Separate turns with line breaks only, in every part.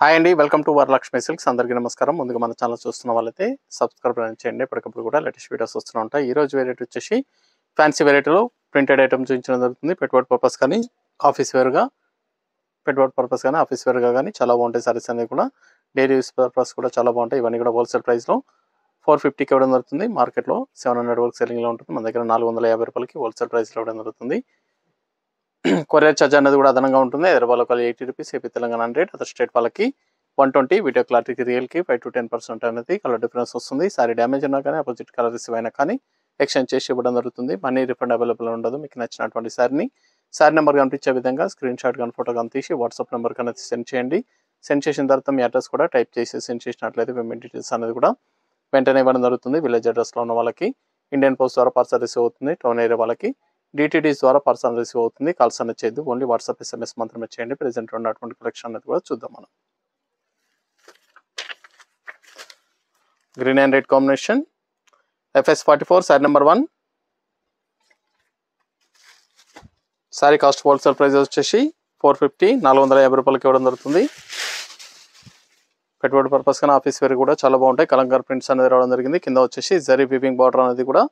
Hi అండి, welcome to Varalakshmi silks. అందరికీ నమస్కారం. ముందుగా మన ఛానల్ చూస్తున్న వాళ్ళైతే సబ్స్క్రైబ్ చేయండి. ఎప్పటికప్పుడు కూడా లేటెస్ట్ వీడియోస్ వస్తూ ఉంటాయి. ఈ రోజు వెరైటీ వచ్చేసి ఫ్యాన్సీ వెరైటీలో ప్రింటెడ్ ఐటమ్స్ చూపించడం జరుగుతుంది. పెట్టుబడి పర్పస్ కానీ ఆఫీస్ వేర్గా ఆఫీస్ వేర్గా కానీ చాలా బాగుంటాయి. సారీస్ అనేవి కూడా డైలీ యూస్ పర్పస్ కూడా చాలా బాగుంటాయి. ఇవన్నీ కూడా హోల్సేల్ ప్రైస్లో 450కి ఇవ్వడం జరుగుతుంది. మార్కెట్లో 700 వరకు సెల్లింగ్లో ఉంటుంది. మన దగ్గర 450 రూపాయలకి హోల్సేల్ ప్రైస్లో ఇవ్వడం జరుగుతుంది. కొరియర్ ఛార్జ్ అనేది కూడా అదనంగా ఉంటుంది. హైదరాబాద్ వాళ్ళకి 80 rupees, AP Telangana 100, other state వాళ్ళకి 120. వీడియో క్లారిటీకి రియల్కి 5 to 10% అనేది కలర్ డిఫరెన్స్ వస్తుంది. సారీ డ్యామేజ్ అయినా కానీ అపోజిట్ కలర్ రిసీవ్ అయినా కానీ ఎక్స్చేంజ్ చేసి ఇవ్వడం జరుగుతుంది. మనీ రిఫండ్ అవైలబుల్ ఉండదు. మీకు నచ్చినటువంటి సారీ నెంబర్ కనిపించే విధంగా స్క్రీన్ షాట్ కానీ ఫోటో కానీ తీసి వాట్సాప్ నెంబర్ కనేది సెండ్ చేయండి. సెండ్ చేసిన తర్వాత మీ అడ్రస్ కూడా టైప్ చేసి సెండ్ చేసినట్లయితే పేమెంట్ డీటెయిల్స్ అనేది కూడా వెంటనే ఇవ్వడం జరుగుతుంది. విలేజ్ అడ్రస్లో ఉన్న వాళ్ళకి ఇండియన్ పోస్ట్ ద్వారా పార్సల్ రిసీవ్ అవుతుంది. టౌన్ ఏరియా వాళ్ళకి డిటిడిస్ ద్వారా పార్సల్ రిసీవ్ అవుతుంది. కాల్స్ అనేది చేయొద్దు, ఓన్లీ వాట్సాప్ SMS మాత్రమే చేయండి. ప్రెజెంట్ ఉన్నటువంటి కలెక్షన్ అనేది కూడా చూద్దాం మనం. Green and red combination, FS44, sorry number 1. Sorry cost wholesale price వచ్చేసి 450, 450 రూపాయలకి ఇవ్వడం జరుగుతుంది. పెట్టుబడి పర్పస్ కానీ ఆఫీస్ వేర్ కూడా చాలా బాగుంటాయి. కలంకార్ ప్రింట్స్ అనేది రావడం జరిగింది. కింద వచ్చేసి జరీ వీవింగ్ బార్డర్ అనేది కూడా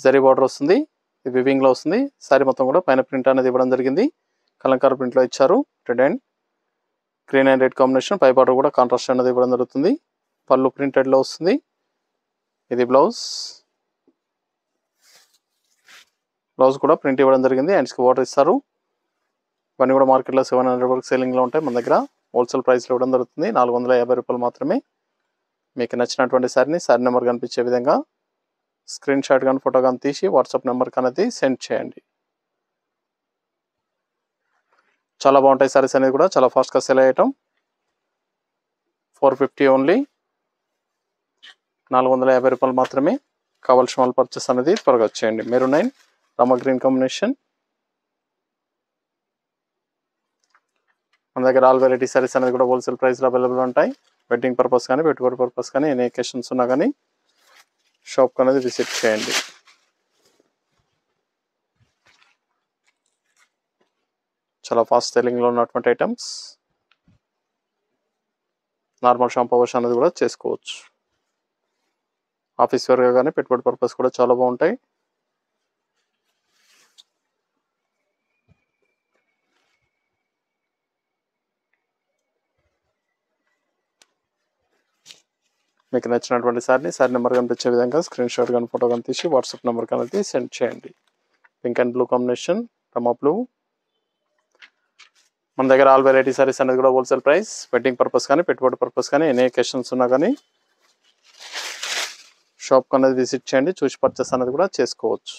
జరీ బార్డర్ వస్తుంది. వివింగ్ లో వస్తుంది. సారీ మొత్తం కూడా పైన ప్రింట్ అనేది ఇవ్వడం జరిగింది. కలంకార్ ప్రింట్ లో ఇచ్చారు. Red and green and red combination. పై బార్డర్ కూడా కాంట్రాస్ట్ అనేది ఇవ్వడం జరుగుతుంది. పళ్ళు ప్రింటెడ్ లో వస్తుంది. ఇది బ్లౌజ్ కూడా ప్రింట్ ఇవ్వడం జరిగింది. హ్యాండ్స్కి బార్డర్ ఇస్తారు. ఇవన్నీ కూడా మార్కెట్లో 700 వరకు సేలింగ్ లో ఉంటాయి. మన దగ్గర హోల్సేల్ ప్రైస్లో ఇవ్వడం జరుగుతుంది. 450 రూపాయలు మాత్రమే. మీకు నచ్చినటువంటి సారీ నెంబర్ కనిపించే విధంగా స్క్రీన్ షాట్ కానీ ఫోటో కానీ తీసి వాట్సాప్ నెంబర్ అనేది సెండ్ చేయండి. చాలా బాగుంటాయి సారీస్ అనేది కూడా చాలా ఫాస్ట్గా సెల్ అయ్యటం. 450 ఓన్లీ, 450 రూపాయలు మాత్రమే. కావాల్సిన వాళ్ళు పర్చేస్ అనేది త్వరగా వచ్చేయండి. Maroon and Rama green combination. మన దగ్గర ఆల్ వెరైటీ సారీస్ అనేది కూడా హోల్సేల్ ప్రైస్లో అవైలబుల్ ఉంటాయి. వెడ్డింగ్ పర్పస్ కానీ పెట్టుబడి పర్పస్ కానీ ఎనీ అకేషన్స్ ఉన్నా కానీ షాప్ అనేది విజిట్ చేయండి. చాలా ఫాస్ట్ సెల్లింగ్లో ఉన్నటువంటి ఐటమ్స్. నార్మల్ షాంపూ వాష్ అనేది కూడా చేసుకోవచ్చు. ఆఫీస్ వేర్గా కానీ పెట్టుబడి పర్పస్ కూడా చాలా బాగుంటాయి. మీకు నచ్చినటువంటి సారీ నెంబర్ కనిపించే విధంగా స్క్రీన్ షాట్ కానీ ఫోటో కానీ తీసి వాట్సాప్ నెంబర్ అనేది సెండ్ చేయండి. Pink and blue combination, Rama blue. మన దగ్గర ఆల్ వెరైటీ సారీస్ అనేది కూడా హోల్సేల్ ప్రైస్. వెడ్డింగ్ పర్పస్ కానీ పెట్టుబడి పర్పస్ కానీ ఎనీ అకేషన్స్ ఉన్నా కానీ షాప్ అనేది విజిట్ చేయండి. చూసి పర్చేస్ అనేది కూడా చేసుకోవచ్చు.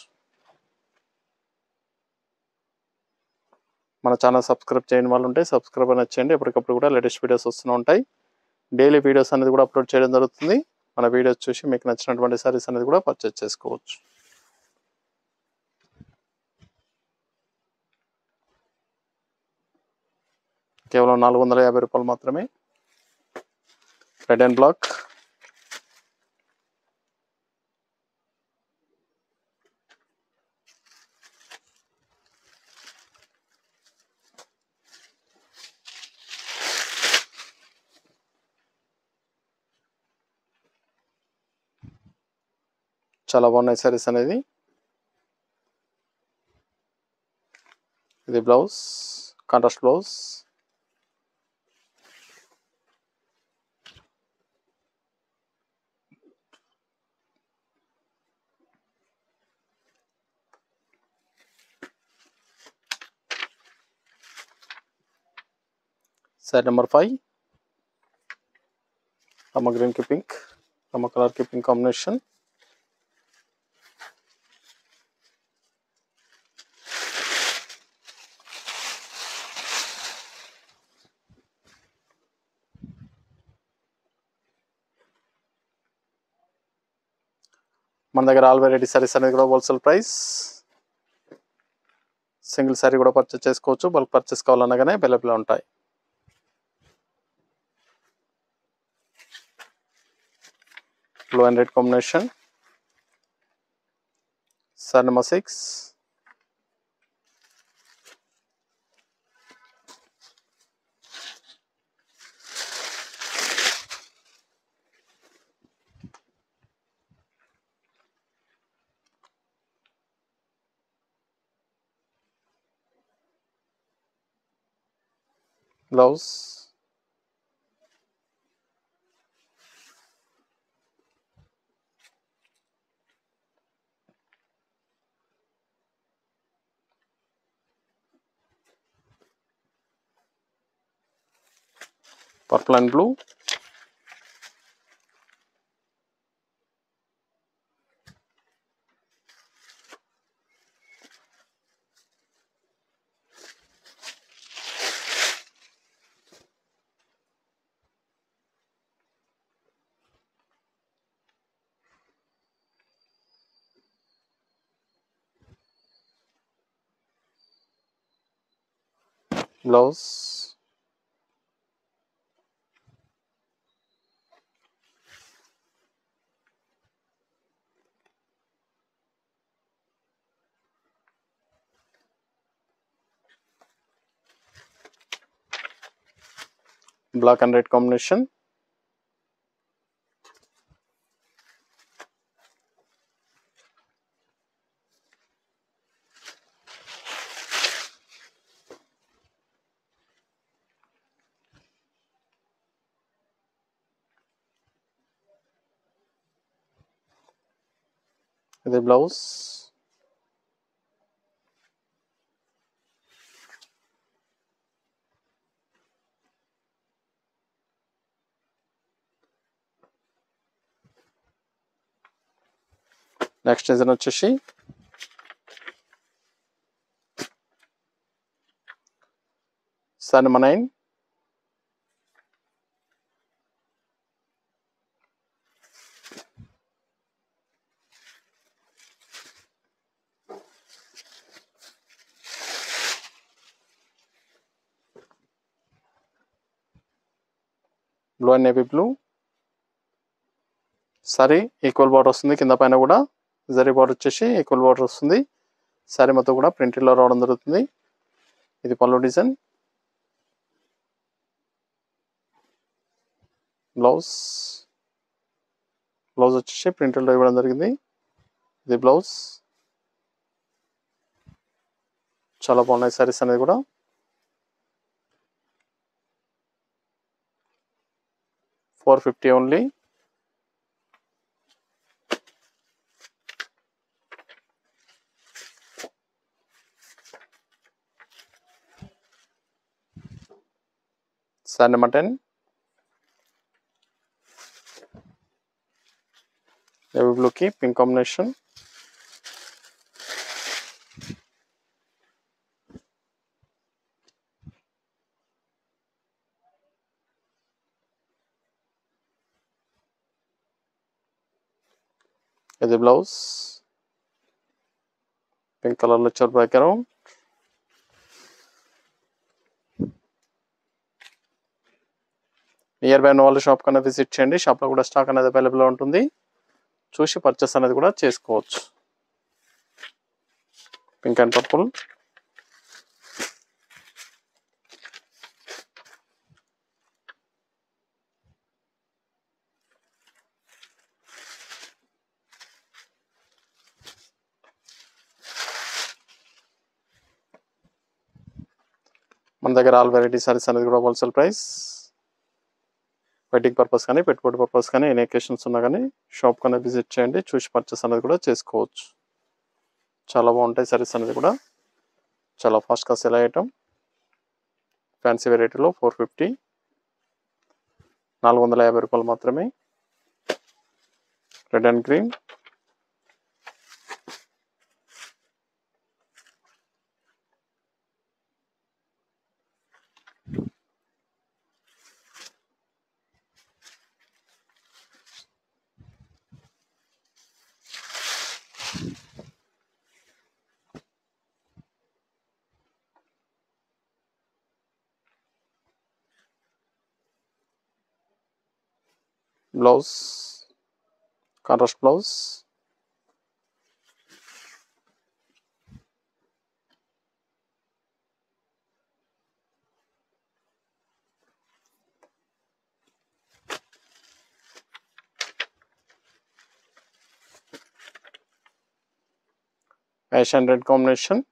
మన ఛానల్ సబ్స్క్రైబ్ చేయని వాళ్ళు ఉంటే సబ్స్క్రైబ్ అనేది చేయండి. ఎప్పటికప్పుడు కూడా లేటెస్ట్ వీడియోస్ వస్తూ ఉంటాయి. డైలీ వీడియోస్ అనేది కూడా అప్లోడ్ చేయడం జరుగుతుంది. మన వీడియోస్ చూసి మీకు నచ్చినటువంటి సారీస్ అనేది కూడా పర్చేస్ చేసుకోవచ్చు. కేవలం 450 రూపాయలు మాత్రమే. Red and black. చాలా బాగున్నాయి సారీస్ అనేది. ఇది blouse, contrast blouse. Sari number 5. Rama green కి పింక్, రమ కలర్ కి పింక్ కాంబినేషన్. మన దగ్గర ఆల్ వెరైటీ సారీస్ అనేది కూడా హోల్సేల్ ప్రైస్. సింగిల్ సారీ కూడా పర్చేస్ చేసుకోవచ్చు. బల్క్ పర్చేస్ కావాలన్నా కానీ అవైలబుల్ ఉంటాయి. Blue and red combination. Sari number 6. Blouse, purple and blue, blouse, black and red combination, ఇది బ్లౌజ్, నెక్స్ట్ డిజైన్ వచ్చేసి sari number 9, blue and navy blue. Sorry equal border వస్తుంది, కింద పైన కూడా జరీ బార్డర్ వచ్చేసి ఈక్వల్ బార్డర్ వస్తుంది. సారీ మొత్తం కూడా ప్రింటెడ్లో రావడం జరుగుతుంది. ఇది పళ్ళు డిజైన్, బ్లౌజ్, బ్లౌజ్ వచ్చేసి ప్రింటెడ్లో ఇవ్వడం జరిగింది. ఇది బ్లౌజ్. చాలా బాగున్నాయి సారీస్ అనేది కూడా. $450 ఓన్లీ. సారీ నెంబర్ 10, నేవీ బ్లూకి పింక్ కాంబినేషన్, ఇది బ్లౌజ్, పింక్ కలర్లో వచ్చారు బ్యాక్గ్రౌండ్. నియర్ బై ఉన్న వాళ్ళు షాప్ కన్నా విజిట్ చేయండి. షాప్లో కూడా స్టాక్ అనేది అవైలబుల్లో ఉంటుంది. చూసి పర్చేస్ అనేది కూడా చేసుకోవచ్చు. పింక్ అండ్ పర్పుల్, మన దగ్గర ఆల్ వెరైటీ సారీస్ అనేది కూడా హోల్సేల్ ప్రైస్. వెడ్డింగ్ పర్పస్ కానీ పెట్టుబడి పర్పస్ కానీ ఎనీ అకేషన్స్ ఉన్నా కానీ షాప్ కన్నా విజిట్ చేయండి. చూసి పర్చేస్ అనేది కూడా చేసుకోవచ్చు. చాలా బాగుంటాయి సారీస్ అనేది కూడా. చాలా ఫాస్ట్గా సెల్ అయ్యేటం. ఫ్యాన్సీ వెరైటీలో 450, $450 మాత్రమే. Red and green, blouse, contrast blouse, ash and red combination,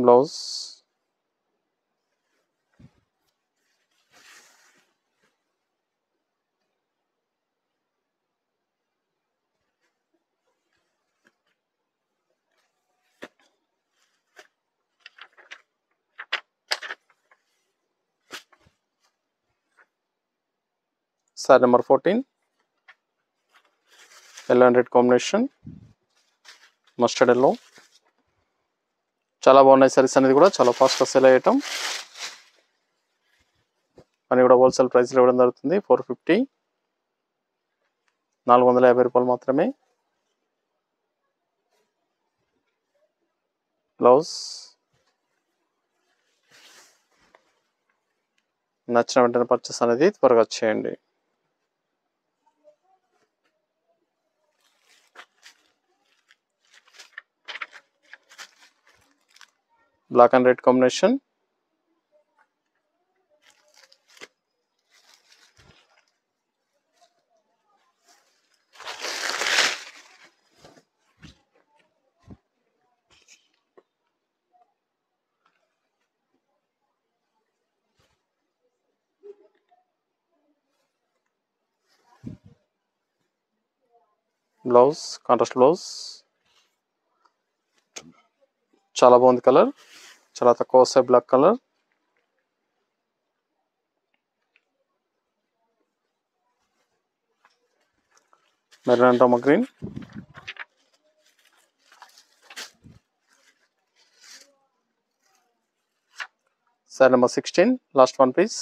blouse, sari number 14 yellow and red combination, mustard yellow. చాలా బాగున్నాయి సారీస్ అనేది కూడా, చాలా ఫాస్ట్గా సేల్ అయ్యటం. అని కూడా హోల్సేల్ ప్రైస్లో ఇవ్వడం జరుగుతుంది. 450, 450 రూపాయలు మాత్రమే. బ్లౌజ్, నచ్చిన వెంటనే పర్చేస్ అనేది త్వరగా చేయండి. Black and red combination, blouse, contrast blouse. చాలా బాగుంది కలర్, చాలా తక్కువ వస్తాయి black colour. Maroon Rama green, sari number 16 last one piece.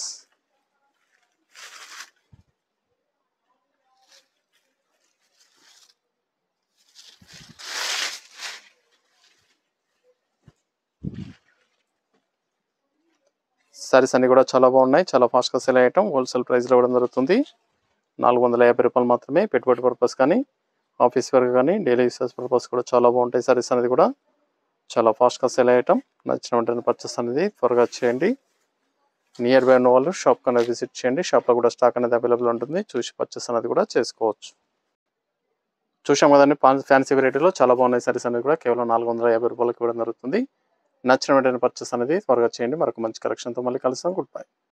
Saris అన్ని కూడా చాలా బాగున్నాయి, చాలా ఫాస్ట్గా సేల్ అయ్యటం. హోల్సేల్ ప్రైస్లో ఇవ్వడం జరుగుతుంది. 450 రూపాయలు మాత్రమే. పెట్టుబడి పర్పస్ కానీ, ఆఫీస్ వర్క్ కానీ, డైలీ యూసెస్ పర్పస్ కూడా చాలా బాగుంటాయి. సారీస్ అనేది కూడా చాలా ఫాస్ట్గా సేల్ అయ్యటం. నచ్చిన వెంటనే పర్చేస్ అనేది త్వరగా చేయండి. నియర్ బై ఉన్న వాళ్ళు షాప్ కన్నా విజిట్ చేయండి. షాప్లో కూడా స్టాక్ అనేది అవైలబుల్ ఉంటుంది. చూసి పర్చేస్ అనేది కూడా చేసుకోవచ్చు. చూసాం కదండి, ఫ్యాన్సీ వెరైటీలో చాలా బాగున్నాయి సారీస్ అనేది కూడా. కేవలం 450 రూపాయలకి ఇవ్వడం జరుగుతుంది. నచ్చిన వెంటనే పర్చేస్ అనేది త్వరగా చేయండి. మరొక మంచి కలెక్షన్తో మళ్ళీ కలుస్తాం. Good bye.